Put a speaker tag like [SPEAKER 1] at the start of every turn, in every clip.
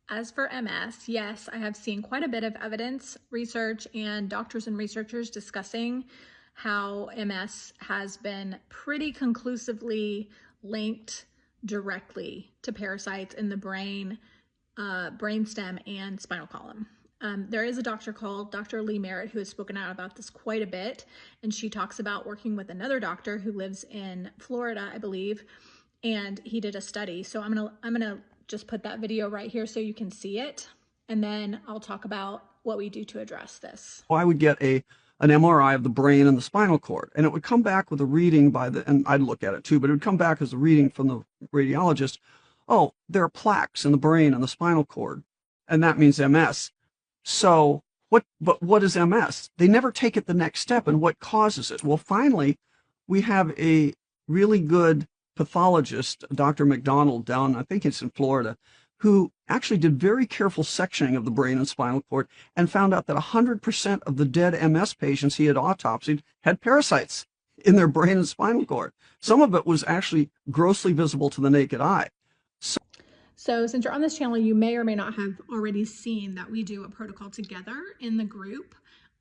[SPEAKER 1] As for MS, yes, I have seen quite a bit of evidence, research, and doctors and researchers discussing how MS has been pretty conclusively linked directly to parasites in the brain, brainstem, and spinal column. There is a doctor called Dr. Lee Merritt who has spoken out about this quite a bit, and she talks about working with another doctor who lives in Florida, I believe, and he did a study. So I'm gonna just put that video right here so you can see it, and then I'll talk about what we do to address this.
[SPEAKER 2] I would get an MRI of the brain and the spinal cord, and it would come back with a reading and I'd look at it too, but it would come back as a reading from the radiologist. Oh, there are plaques in the brain and the spinal cord, and that means MS. So but what is MS? They never take it the next step, and what causes it? Well, finally, we have a really good pathologist, Dr. McDonald, down, I think it's in Florida, who actually did very careful sectioning of the brain and spinal cord and found out that 100% of the dead MS patients he had autopsied had parasites in their brain and spinal cord. Some of it was actually grossly visible to the naked eye.
[SPEAKER 1] So since you're on this channel, you may or may not have already seen that we do a protocol together in the group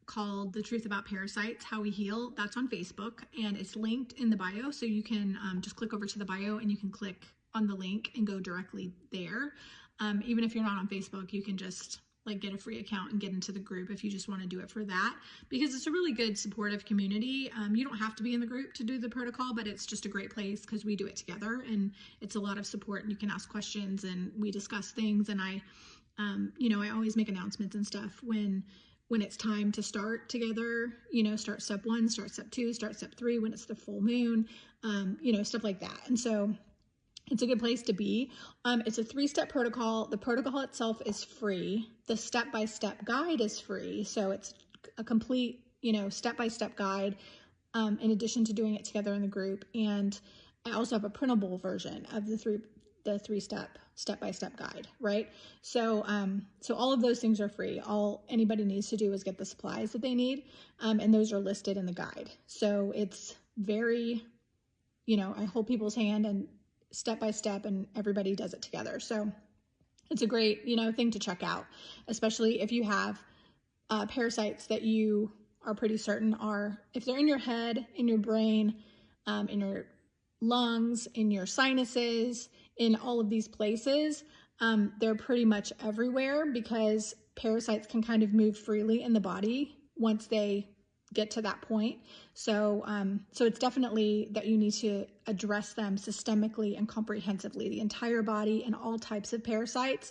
[SPEAKER 1] called The Truth About Parasites, How We Heal. That's on Facebook, and it's linked in the bio. So you can just click over to the bio and you can click on the link and go directly there. Even if you're not on Facebook, you can just like get a free account and get into the group if you just want to do it for that, because it's a really good supportive community. You don't have to be in the group to do the protocol, but it's just a great place because we do it together and it's a lot of support, and you can ask questions and we discuss things. And I always make announcements and stuff when it's time to start together, start step 1, start step 2, start step 3, when it's the full moon, stuff like that. And so it's a good place to be. It's a 3-step protocol. The protocol itself is free. The step-by-step guide is free. So it's a complete, step-by-step guide, in addition to doing it together in the group. And I also have a printable version of the step-by-step guide, right? So all of those things are free. All anybody needs to do is get the supplies that they need. And those are listed in the guide. So it's very, I hold people's hand and step by step, and everybody does it together. So it's a great, thing to check out, especially if you have parasites that you are pretty certain if they're in your head, in your brain, in your lungs, in your sinuses, in all of these places. They're pretty much everywhere because parasites can kind of move freely in the body once they get to that point. So it's definitely that you need to address them systemically and comprehensively, the entire body and all types of parasites.